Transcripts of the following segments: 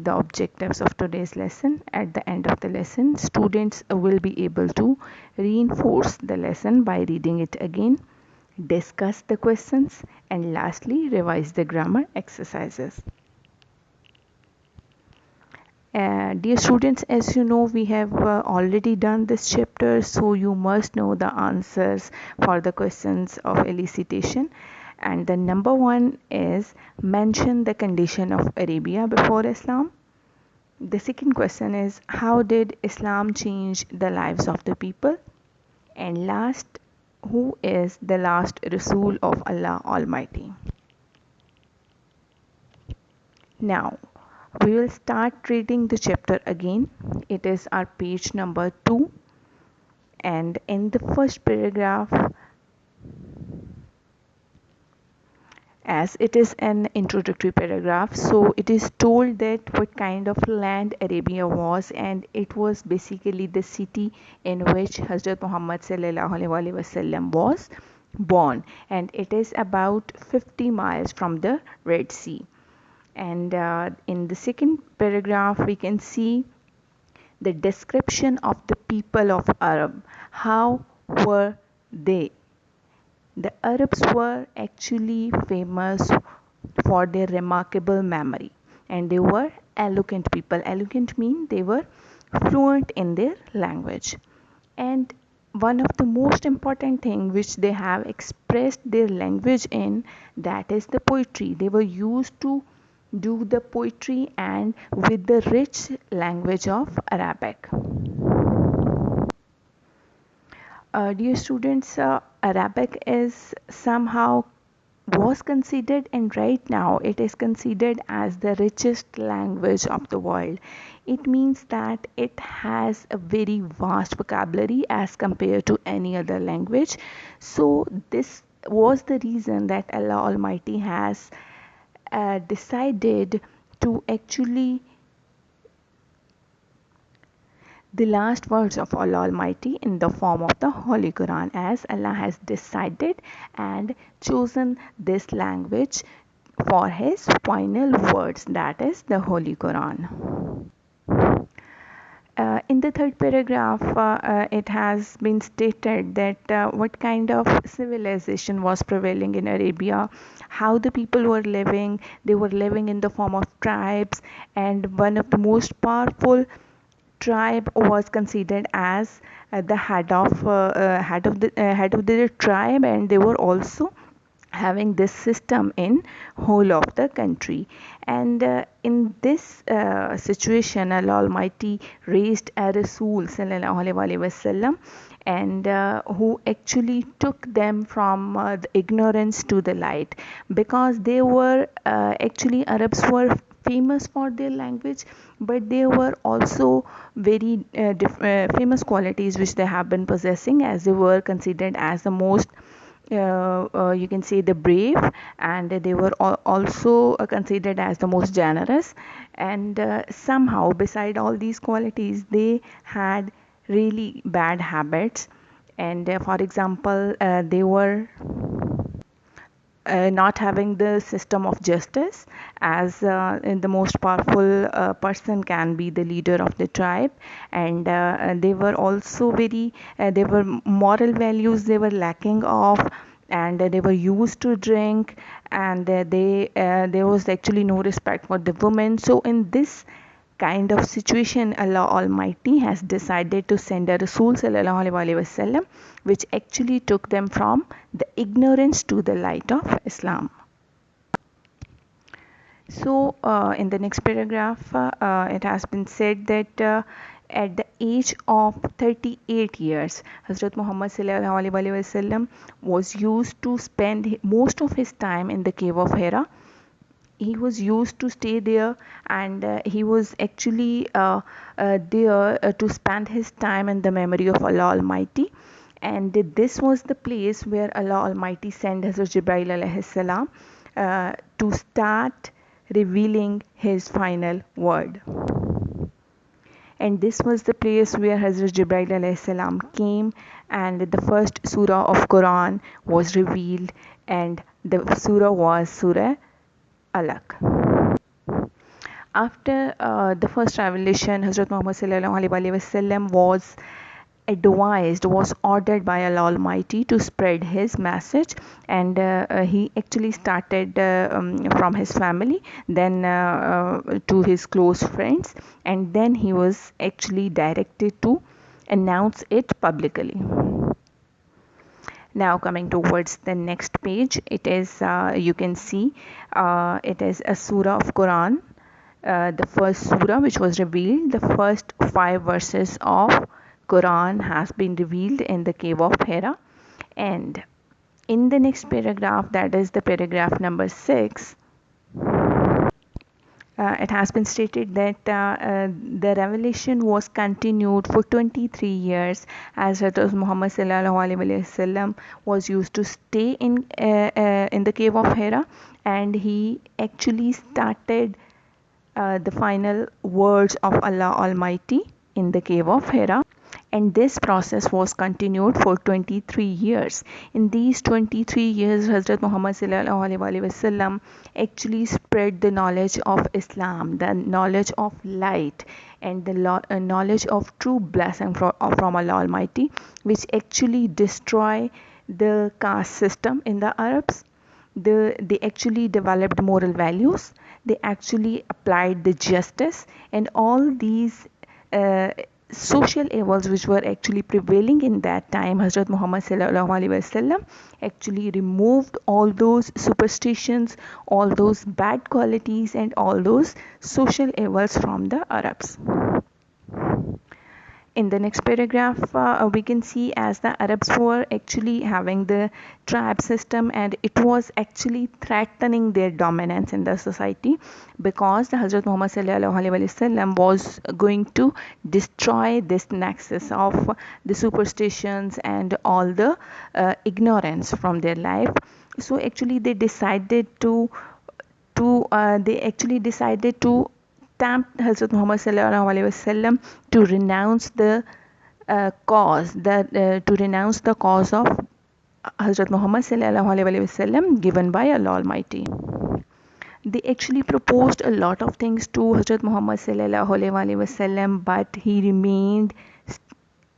The objectives of today's lesson. At the end of the lesson, students will be able to reinforce the lesson by reading it again, discuss the questions, and lastly, revise the grammar exercises. Dear students, as you know, we have already done this chapter, so you must know the answers for the questions of elicitation. And the number one is mention the condition of Arabia before Islam. The second question is how did Islam change the lives of the people? And last, who is the last Rasul of Allah Almighty? Now, we will start reading the chapter again. It is our page number 2, and in the first paragraph, as it is an introductory paragraph, so it is told that what kind of land Arabia was, and it was basically the city in which Hazrat Muhammad sallallahu alaihi wasallam was born, and it is about 50 miles from the Red Sea. And in the second paragraph we can see the description of the people of Arab. How were they? The Arabs were actually famous for their remarkable memory, and they were eloquent people. Eloquent means they were fluent in their language. And one of the most important thing which they have expressed their language in, that is the poetry. They were used to do the poetry and with the rich language of Arabic. Dear students, Arabic is somehow was considered, and right now it is considered as the richest language of the world. It means that it has a very vast vocabulary as compared to any other language. So this was the reason that Allah Almighty has decided to actually the last words of Allah Almighty in the form of the Holy Quran, as Allah has decided and chosen this language for his final words, that is the Holy Quran. In the third paragraph, it has been stated that what kind of civilization was prevailing in Arabia, how the people were living. They were living in the form of tribes, and one of the most powerful tribe was considered as the head of the tribe, and they were also having this system in whole of the country. And in this situation, Allah Almighty raised a Rasul sallallahu alaihi wasallam, and who actually took them from the ignorance to the light, because they were actually Arabs were famous for their language, but they were also very famous qualities which they have been possessing, as they were considered as the most you can say the brave, and they were also considered as the most generous. And somehow beside all these qualities they had really bad habits. And for example, they were not having the system of justice, as the most powerful person can be the leader of the tribe. And they were also very they were moral values they were lacking of, and they were used to drink, and there was actually no respect for the women. So in this kind of situation, Allah Almighty has decided to send a Rasul sallallahu alaihi wasallam, which actually took them from the ignorance to the light of Islam. So in the next paragraph, it has been said that at the age of 38 years, Hazrat Muhammad sallallahu alaihi wasallam was used to spend most of his time in the cave of Hira. He was used to stay there, and he was actually there to spend his time in the memory of Allah Almighty. And this was the place where Allah Almighty sent Hazrat Jibreel alayhi salam to start revealing his final word. And this was the place where Hazrat Jibreel alayhi salam came, and the first surah of Quran was revealed, and the surah was Surah Alaq. After the first revelation, Hazrat Muhammad sallallahu alaihi wasallam was ordered by Allah Almighty to spread his message, and he actually started from his family, then to his close friends, and then he was actually directed to announce it publicly. Now coming towards the next page, it is you can see it is a surah of Quran, the first surah which was revealed. The first 5 verses of Quran has been revealed in the cave of Hira, and in the next paragraph, that is the paragraph number 6, it has been stated that the revelation was continued for 23 years, as Hazrat Muhammad sallallahu alaihi wasallam was used to stay in the cave of Hira, and he actually started the final words of Allah Almighty in the cave of Hira, and this process was continued for 23 years. In these 23 years, Hazrat Muhammad sallallahu alaihi wasallam actually spread the knowledge of Islam, the knowledge of light, and the knowledge of true blessing from Allah Almighty, which actually destroy the caste system in the Arabs. They actually developed moral values, they actually applied the justice, and all these uh, social evils which were actually prevailing in that time. Hazrat Muhammad sallallahu alaihi wasallam actually removed all those superstitions, all those bad qualities, and all those social evils from the Arabs. In the next paragraph, we can see as the Arabs were actually having the tribe system, and it was actually threatening their dominance in the society, because the Hazrat Muhammad sallallahu alaihi wasallam was going to destroy this nexus of the superstitions and all the ignorance from their life. So actually they actually decided to tempt Hazrat Muhammad sallallahu alaihi wasallam to renounce the to renounce the cause of Hazrat Muhammad sallallahu alaihi wasallam given by Allah Almighty. They actually proposed a lot of things to Hazrat Muhammad sallallahu alaihi wasallam, but he remained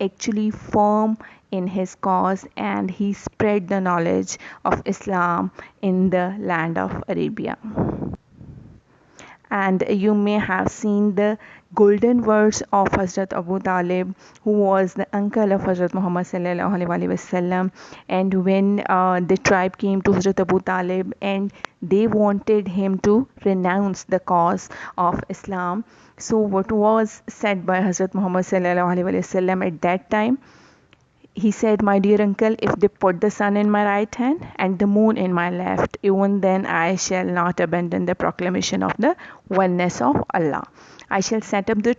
actually firm in his cause, and he spread the knowledge of Islam in the land of Arabia. And you may have seen the golden words of Hazrat Abu Talib, who was the uncle of Hazrat Muhammad sallallahu alaihi wasallam. And when the tribe came to Hazrat Abu Talib and they wanted him to renounce the cause of Islam, so what was said by Hazrat Muhammad sallallahu alaihi wasallam at that time? He said, "My dear uncle, if they put the sun in my right hand and the moon in my left, even then I shall not abandon the proclamation of the oneness of Allah. I shall set up the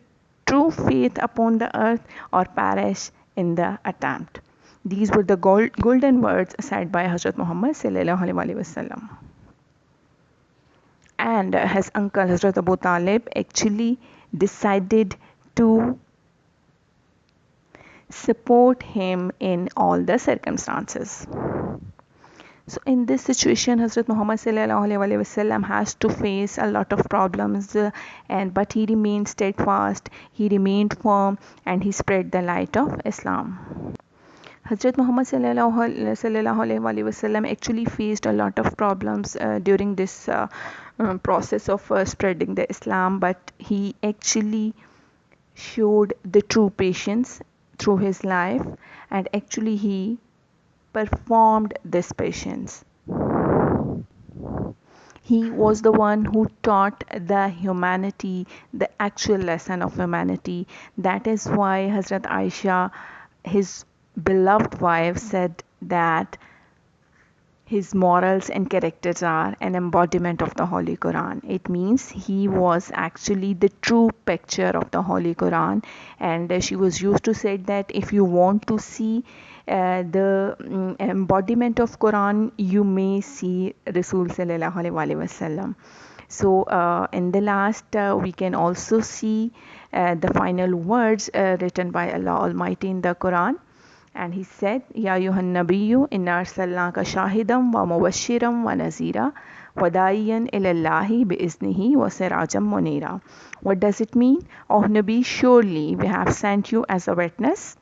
true faith upon the earth or perish in the attempt." These were the golden words said by Hazrat Muhammad sallallahu alaihi wasallam. And his uncle Hazrat Abu Talib actually decided to support him in all the circumstances. So in this situation, Hazrat Muhammad sallallahu alaihi wasallam has to face a lot of problems, but he remained steadfast, he remained firm, and he spread the light of Islam. Hazrat Muhammad sallallahu alaihi wasallam actually faced a lot of problems during this process of spreading the Islam, but he actually showed the true patience through his life, and actually he performed this patience. He was the one who taught the humanity, the actual lesson of humanity. That is why Hazrat Aisha, his beloved wife, said that his morals and characters are an embodiment of the Holy Quran. It means he was actually the true picture of the Holy Quran, and she was used to say that if you want to see the embodiment of Quran, you may see Rasul sallallahu alaihi wasallam. So in the last we can also see the final words written by Allah Almighty in the Quran. And he said, Ya ayyuhan nabiyyu inna arsalnaka shahidan wa mubashiran wa nazira وَدَاعِيًا إِلَى اللَّهِ بِإِذْنِهِ وَسِرَاجًا مُنِيرًا. What does it mean? O Nabi, surely we have sent you as a witness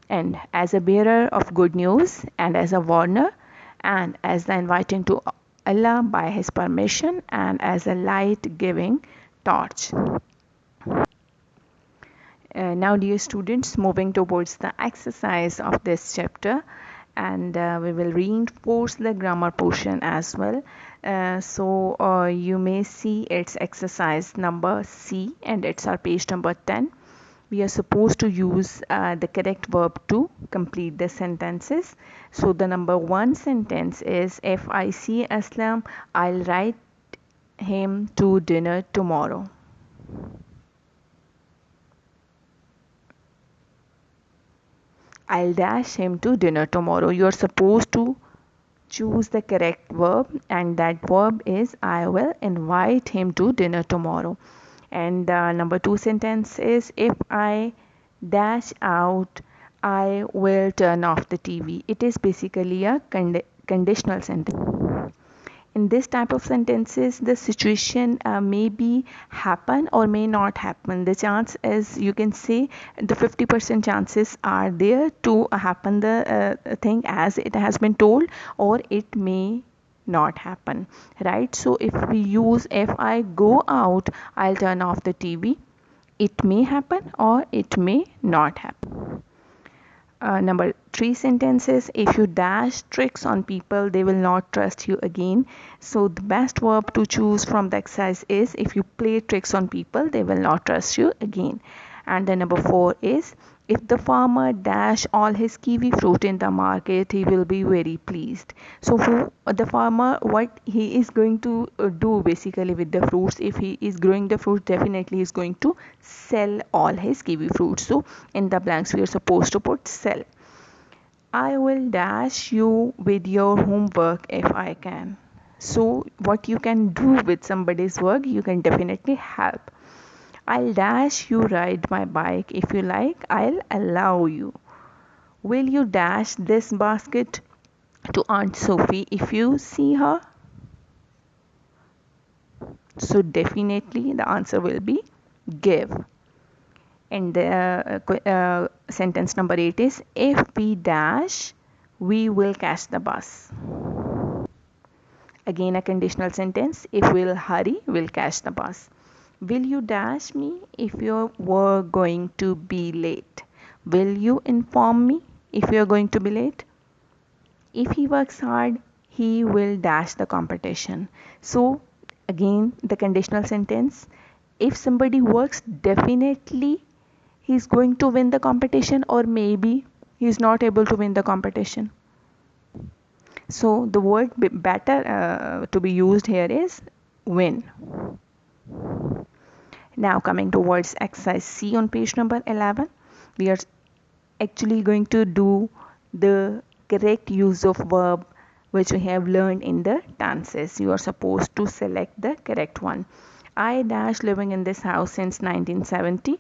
and as a bearer of good news and as a warner and as the inviting to Allah by his permission and as a light giving torch. Now dear students, moving towards the exercise of this chapter, and we will reinforce the grammar portion as well. So you may see it's exercise number C and it's our page number 10. We are supposed to use the correct verb to complete the sentences. So the number 1 sentence is, if I see Aslam, I'll write him to dinner tomorrow. I'll dash him to dinner tomorrow. You're supposed to choose the correct verb, and that verb is I will invite him to dinner tomorrow. And number 2 sentence is, if I dash out, I will turn off the TV. It is basically a conditional sentence. In this type of sentences, the situation may be happen or may not happen. The chance is, you can say, the 50% chances are there to happen the thing as it has been told, or it may not happen, right? So if we use, if I go out, I'll turn off the TV, it may happen or it may not happen. Number 3 sentences, if you dash tricks on people, they will not trust you again. So the best verb to choose from the exercise is, if you play tricks on people, they will not trust you again. And the number 4 is, if the farmer dash all his kiwi fruit in the market, he will be very pleased. So the farmer, what he is going to do basically with the fruits, if he is growing the fruit, definitely he is going to sell all his kiwi fruits. So in the blanks we are supposed to put sell. I will dash you with your homework if I can. So what you can do with somebody's work, you can definitely help. I'll dash you ride my bike if you like. I'll allow you. Will you dash this basket to Aunt Sophie if you see her? So definitely the answer will be give. And the sentence number 8 is, if we dash, we will catch the bus. Again a conditional sentence, if we'll hurry, we'll catch the bus. Will you dash me if you were going to be late? Will you inform me if you are going to be late? If he works hard, he will dash the competition. So again the conditional sentence, if somebody works, definitely he's going to win the competition, or maybe he's not able to win the competition. So the word better to be used here is win. Now coming towards exercise C on page number 11, we are actually going to do the correct use of verb which we have learned in the tenses. You are supposed to select the correct one. I dash living in this house since 1970.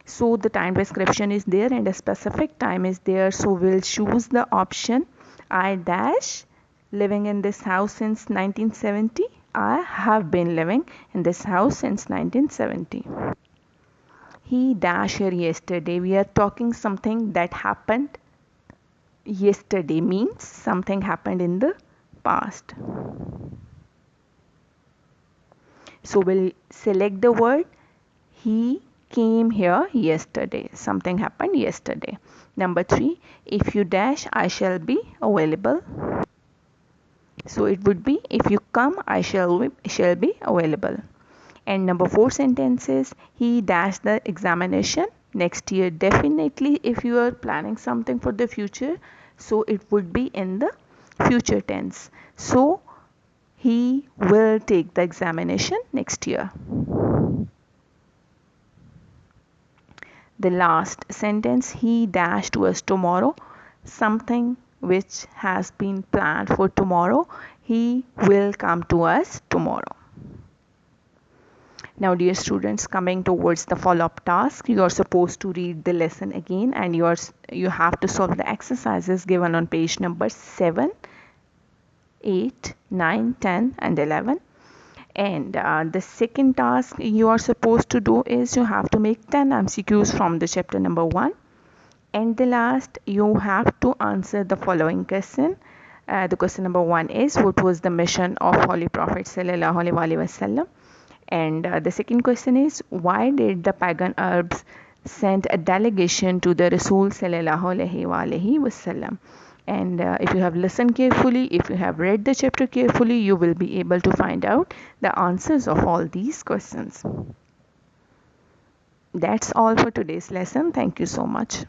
So the time description is there and a specific time is there. So we'll choose the option I dash living in this house since 1970. I have been living in this house since 1970. He dashed here yesterday. We are talking something that happened yesterday, means something happened in the past. So we'll select the word he came here yesterday. Something happened yesterday. Number 3, if you dash, I shall be available. So it would be, if you come, I shall be available. And number 4 sentences, he dashed the examination next year. Definitely if you are planning something for the future, so it would be in the future tense. So he will take the examination next year. The last sentence, he dashed to us tomorrow. Something which has been planned for tomorrow, he will come to us tomorrow. Now dear students, coming towards the follow-up task, you are supposed to read the lesson again and you have to solve the exercises given on page number 7 8, 9, 10 and 11. And the second task you are supposed to do is you have to make 10 MCQs from the chapter number 1. And the last, you have to answer the following question. The question number 1 is, what was the mission of Holy Prophet Sallallahu Alaihi Wasallam? And the second question is, why did the pagan Arabs send a delegation to the Rasul Sallallahu Alaihi Wasallam? And if you have listened carefully, if you have read the chapter carefully, you will be able to find out the answers of all these questions. That's all for today's lesson. Thank you so much.